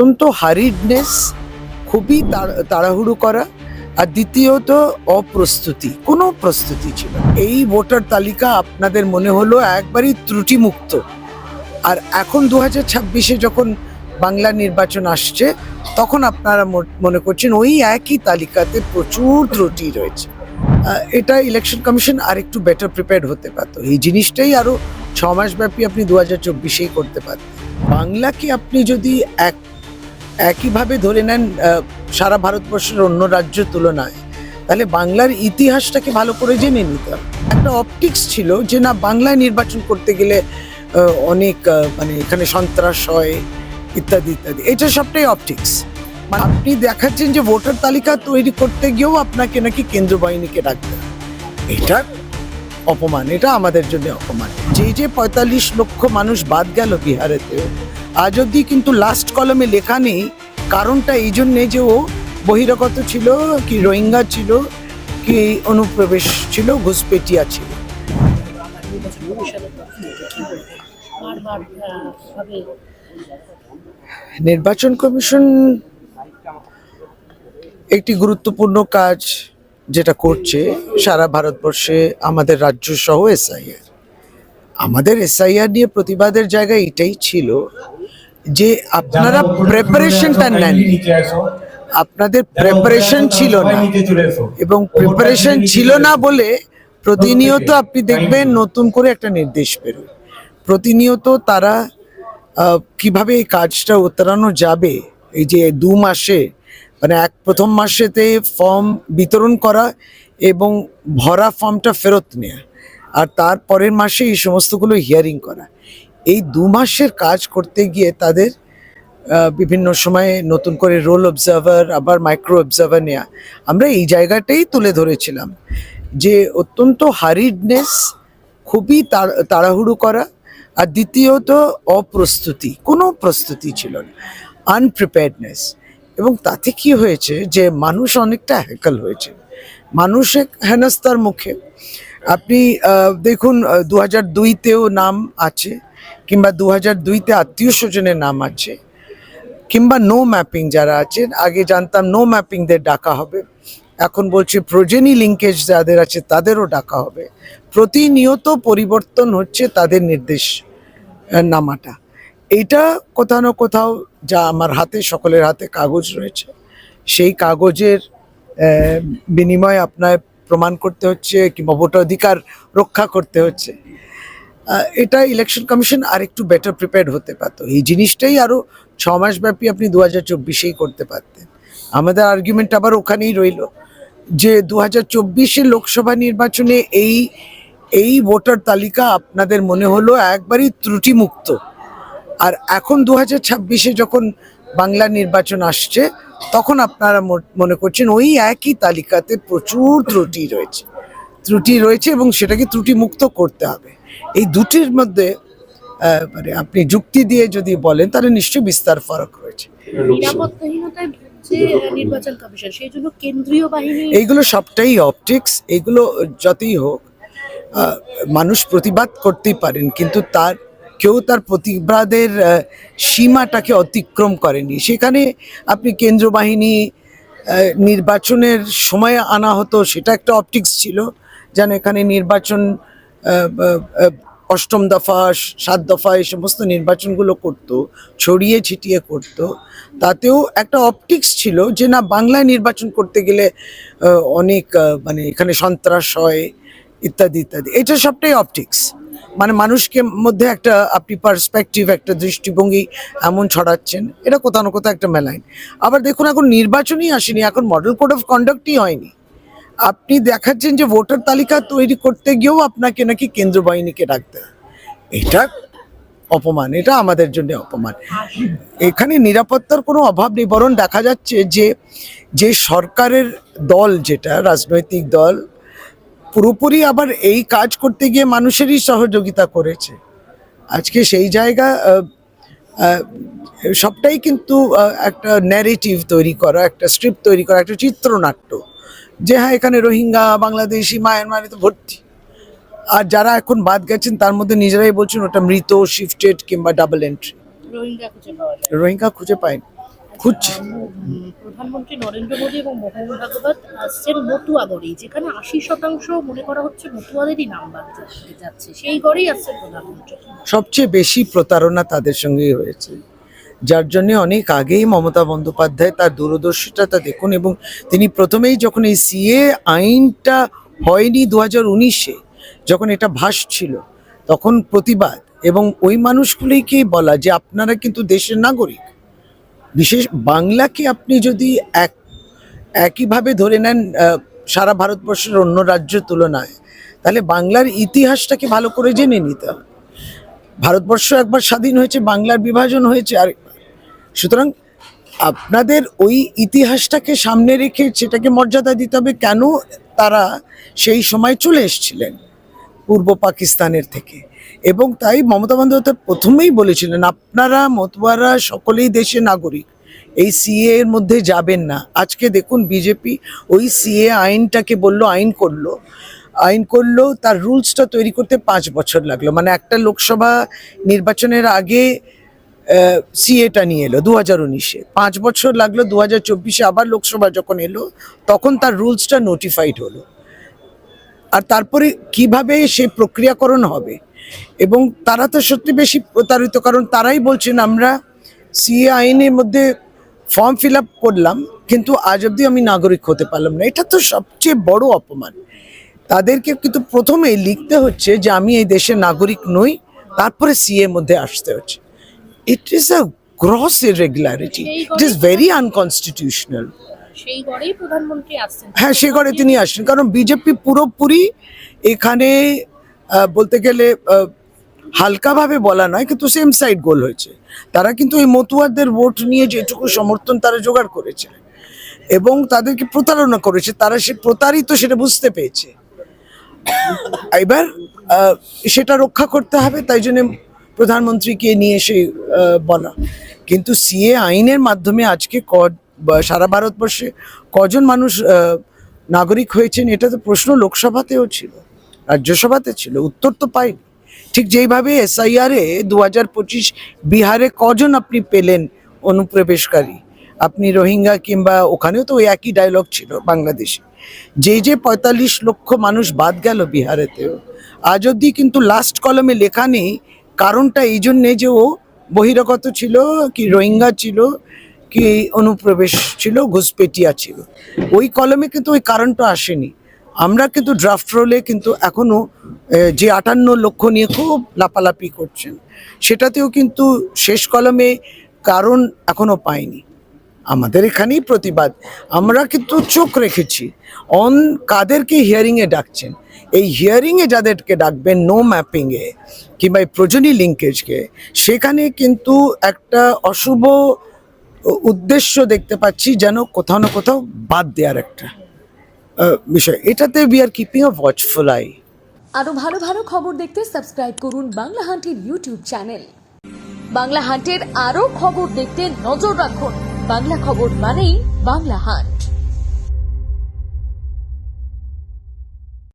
অত্যন্ত হারিডনেস, খুবই তাড়াহুড়ো করা, আর দ্বিতীয়ত অপ্রস্তুতি, কোনো প্রস্তুতি ছিল না। এই ভোটার তালিকা আপনাদের মনে হলো একবারই ত্রুটিমুক্ত, আর এখন 2026-এ যখন বাংলা নির্বাচন আসছে তখন আপনারা মনে করছেন ওই একই তালিকাতে প্রচুর ত্রুটি রয়েছে। এটা ইলেকশন কমিশন আর একটু বেটার প্রিপেয়ার্ড হতে পারতো। এই জিনিসটাই আরো 6 মাস ব্যাপী আপনি 2024-এই করতে পারতেন। বাংলাকে আপনি যদি একইভাবে ধরে নেন সারা ভারতবর্ষের অন্য রাজ্যের তুলনায়, তাহলে বাংলার ইতিহাসটাকে ভালো করে জেনে নিতে হবে। একটা অপটিক্স ছিল যে না, বাংলায় নির্বাচন করতে গেলে অনেক মানে এখানে সন্ত্রাস হয় ইত্যাদি ইত্যাদি, এটা সবটাই অপটিক্স। মানে আপনি দেখাচ্ছেন যে ভোটার তালিকা তৈরি করতে গিয়েও আপনাকে নাকি কেন্দ্র বাহিনীকে ডাকতে হবে। এটা অপমান, এটা আমাদের জন্য অপমান। যে 45 লক্ষ মানুষ বাদ গেল বিহারেতে, আজ অব্দি কিন্তু লাস্ট কলমে লেখা নেই কারণটা এই জন্যে যে ও বহিরাগত ছিল, কি রোহিঙ্গা ছিল, কি অনুপ্রবেশ ছিল, ঘুষপেটিয়া ছিল। নির্বাচন কমিশন একটি গুরুত্বপূর্ণ কাজ যেটা করছে সারা ভারতবর্ষে, আমাদের রাজ্য সহ এসআইআর। আমাদের এসআইআর নিয়ে প্রতিবাদের জায়গা এটাই ছিল যে আপনারা প্রেপারেশনটা নেননি, আপনাদের প্রেপারেশন ছিল না, এবং প্রিপারেশন ছিল না বলে প্রতিনিয়ত আপনি দেখবেন নতুন করে একটা নির্দেশ বেরোয়। প্রতিনিয়ত তারা কিভাবে এই কাজটা উতরানো যাবে, এই যে 2 মাসে, মানে প্রথম মাসেতে ফর্ম বিতরণ করা এবং ভরা ফর্মটা ফেরত নেওয়া, আর তারপরের মাসে এই সমস্তগুলো হিয়ারিং করা, এই 2 মাসের কাজ করতে গিয়ে তাদের বিভিন্ন সময়ে নতুন করে রোল অবজার্ভার, আবার মাইক্রো অবজার্ভার নেওয়া, আমরা এই জায়গাটাই তুলে ধরেছিলাম যে অত্যন্ত হারিডনেস, খুবই তাড়াহুড়ো করা, আর দ্বিতীয়ত অপ্রস্তুতি, কোনো প্রস্তুতি ছিল না, আনপ্রিপেয়ার্ডনেস। এবং তাতে কি হয়েছে যে মানুষ অনেকটা হ্যাকল হয়েছে, মানুষ এক হেনস্তার মুখে। আপনি দেখুন 2002-তেও নাম আছে, কিংবা 2002-তে আত্মীয় স্বজনের নাম আছে, কিংবা নো ম্যাপিং যারা আছেন, আগে জানতাম নো ম্যাপিংদের ডাকা হবে, এখন বলছে প্রোজেনি লিঙ্কেজ যাদের আছে তাদেরও ডাকা হবে। প্রতিনিয়ত পরিবর্তন হচ্ছে তাদের নির্দেশ নামাটা। এইটা কোথাও না কোথাও, যা আমার হাতে, সকলের হাতে কাগজ রয়েছে, সেই কাগজের বিনিময়ে আপনার প্রমাণ করতে হচ্ছে কিংবা ভোটাধিকার রক্ষা করতে হচ্ছে। এটা ইলেকশন কমিশন আর একটু বেটার প্রিপেয়ার্ড হতে পারতো। এই জিনিসটাই আরো 6 মাস ব্যাপী আপনি 2024-এই করতে পারতেন। আমাদের আর্গুমেন্ট আবার ওখানেই রইল যে 2024-এর লোকসভা নির্বাচনে এই ভোটার তালিকা আপনাদের মনে হলো একবারই ত্রুটিমুক্ত, আর এখন 2026-এ যখন বাংলা নির্বাচন আসছে তখন আপনারা মনে করছেন ওই একই তালিকাতে প্রচুর ত্রুটি রয়েছে এবং সেটাকে ত্রুটিমুক্ত করতে হবে। এই দুটির মধ্যে মানে আপনি যুক্তি দিয়ে যদি বলেন তাহলে নিশ্চয়ই বিস্তার ফারাক রয়েছে। নির্বাচন কমিশন সেই জন্য কেন্দ্রীয় বাহিনী, এইগুলো সবটাই অপটিক্স। এইগুলো যতই হোক, মানুষ প্রতিবাদ করতেই পারেন, কিন্তু কেউ তার প্রতিবাদের সীমাটাকে অতিক্রম করেনি। সেখানে আপনি কেন্দ্র বাহিনী নির্বাচনের সময় আনা হতো, সেটা একটা অপটিক্স ছিল, যেন এখানে নির্বাচন 8ম দফা 7 দফা এই সমস্ত নির্বাচনগুলো করতো, ছড়িয়ে ছিটিয়ে করতো। তাতেও একটা অপটিক্স ছিল যে না, বাংলায় নির্বাচন করতে গেলে অনেক মানে এখানে সন্ত্রাস হয় ইত্যাদি ইত্যাদি, এটা সবটাই অপটিক্স। মানে মানুষকে মধ্যে একটা আপনি পার্সপেক্টিভ, একটা দৃষ্টিভঙ্গি এমন ছড়াচ্ছেন, এটা কোথাও না কোথাও একটা মেলাইন। আবার দেখুন, এখন নির্বাচনই আসেনি, এখন মডেল কোড অফ কন্ডাক্টই হয়নি, আপনি দেখাচ্ছেন যে ভোটার তালিকা তৈরি করতে গিয়েও আপনাকে নাকি কেন্দ্র বাহিনীকে ডাকতে হবে। এটা অপমান, এটা আমাদের জন্য অপমান। এখানে নিরাপত্তার কোনো অভাব নেই, বরং দেখা যাচ্ছে যে সরকারের দল, যেটা রাজনৈতিক দল, পুরোপুরি আবার এই কাজ করতে গিয়ে মানুষেরই সহযোগিতা করেছে। আজকে সেই জায়গা সবটাই কিন্তু একটা ন্যারেটিভ তৈরি করা, একটা স্ক্রিপ্ট তৈরি করা, একটা চিত্রনাট্য, যে হ্যাঁ এখানে রোহিঙ্গা, বাংলাদেশি, মায়ানমারে তো ভর্তি, আর যারা এখন বাদ গেছেন তার মধ্যে নিজেরাই বলছেন ওটা মৃত, শিফটেড কিংবা ডাবল এন্ট্রি। রোহিঙ্গা খুঁজে পায়নি। খুঁজছে। প্রধানমন্ত্রী নরেন্দ্র মোদী এবং মোহন ভাগবত আসছেন মতুয়াগড়ে, যেখানে 80% মনে করা হচ্ছে মতুয়াদেরই নাম বাদ যাচ্ছে, সেই গড়েই আসছেন প্রধানমন্ত্রী। সবচেয়ে বেশি প্রতারণা তাদের সঙ্গেই হয়েছে, যার জন্য অনেক আগেই মমতা বন্দ্যোপাধ্যায় তার দূরদর্শিতাটা দেখুন, এবং তিনি প্রথমেই যখন এই সিএ আইনটা হয়নি 2019-এ, যখন এটা ভাসছিল তখন প্রতিবাদ, এবং ওই মানুষগুলিকে বলা যে আপনারা কিন্তু দেশের নাগরিক, বিশেষ বাংলাকে আপনি যদি একইভাবে ধরে নেন সারা ভারতবর্ষের অন্য রাজ্যের তুলনায়, তাহলে বাংলার ইতিহাসটাকে ভালো করে জেনে নিতে হবে। ভারতবর্ষ একবার স্বাধীন হয়েছে, বাংলার বিভাজন হয়েছে আরেকবার। সুতরাং আপনাদের ওই ইতিহাসটাকে সামনে রেখে সেটাকে মর্যাদা দিতে হবে। কেন তারা সেই সময় চলে এসেছিলেন পূর্ব পাকিস্তানের থেকে, এবং তাই মমতা বন্দ্যোপাধ্যায় প্রথমেই বলেছিলেন আপনারা মতুয়ারা সকলেই দেশের নাগরিক, এই সিএ এর মধ্যে যাবেন না। আজকে দেখুন বিজেপি ওই সিএ আইনটাকে বললো আইন করলো, তার রুলসটা তৈরি করতে 5 বছর লাগলো। মানে একটা লোকসভা নির্বাচনের আগে সিএটা নিয়ে এলো 2019-এ, 5 বছর লাগলো 2024-এ আবার লোকসভা যখন এলো তখন তার রুলসটা নোটিফাইড হলো। আর তারপরে কিভাবে সে প্রক্রিয়াকরণ হবে, এবং তারা তো সত্যি বেশি প্রতারিত, কারণ তারাই বলছেন আমরা সিএ আইনের মধ্যে ফর্ম ফিল আপ করলাম কিন্তু আজ অবধি আমি নাগরিক হতে পারলাম না। এটা তো সবচেয়ে বড় অপমান। তাদেরকে কিন্তু প্রথমেই লিখতে হচ্ছে যে আমি এই দেশের নাগরিক নই, তারপরে সিএ মধ্যে আসতে হচ্ছে। It is a gross irregularity, it is very unconstitutional. সেই গড়েই প্রধানমন্ত্রী আসছেন। হ্যাঁ, সে ঘরে তিনি আসেন, কারণ বিজেপি পুরোপুরি এখানে বলতে গেলে হালকাভাবে বলা নয়, কিন্তু সেম সাইড গোল হয়েছে। তারা কিন্তু এই মতুয়াদের ভোট নিয়ে যেটুকু সমর্থন তারা জোগাড় করেছে এবং তাদেরকে প্রতারণা করেছে, তারা সে প্রতারিত সেটা বুঝতে পেরেছে। এবার সেটা রক্ষা করতে হবে, তাই জন্য প্রধানমন্ত্রীকে নিয়ে এসে বলা। কিন্তু সিএ আইনের মাধ্যমে আজকে সারা ভারতবর্ষে কজন মানুষ নাগরিক হয়েছেন, এটা তো প্রশ্ন লোকসভাতেও ছিল, রাজ্যসভাতে ছিল, উত্তর তো পাইনি। ঠিক যেইভাবে এসআইআরে 2025 বিহারে কজন আপনি পেলেন অনুপ্রবেশকারী, আপনি রোহিঙ্গা, কিংবা ওখানেও তো ওই একই ডায়লগ ছিল বাংলাদেশে, যে 45 লক্ষ মানুষ বাদ গেল বিহারেতেও, আজ অবধি কিন্তু লাস্ট কলমে লেখা নেই কারণটা এই জন্যে যে ও বহিরাগত ছিল, কি রোহিঙ্গা ছিল, কি অনুপ্রবেশ ছিল, ঘুষপেটিয়া ছিল। ওই কলমে কিন্তু ওই কারণটা আসেনি। আমরা কিন্তু ড্রাফট রোলে কিন্তু এখনো যে 58 লক্ষ নিয়ে খুব লাপালাপি করছেন, সেটাতেও কিন্তু শেষ কলমে কারণ এখনো পাইনি। আমাদের এখানেই প্রতিবাদ, আমরা কিন্তু চোখ রেখেছি অন কাদেরকে হিয়ারিংয়ে ডাকছেন। এই হিয়ারিংয়ে যাদেরকে ডাকবেন, নো ম্যাপিংয়ে কিংবা এই প্রয়োজনীয় লিঙ্কেজকে, সেখানে কিন্তু একটা অশুভ উদ্দেশ্য দেখতে পাচ্ছি, যেন কোথাও না কোথাও বাদ দেওয়ার একটা বিষয়। এটাতে we are keeping a watchful I. আরো ভালো ভালো খবর দেখতে সাবস্ক্রাইব করুন বাংলা হান্টের ইউটিউব চ্যানেল। বাংলা হান্টের আরো খবর দেখতে নজর রাখুন। বাংলা খবর মানেই বাংলা হান্ট।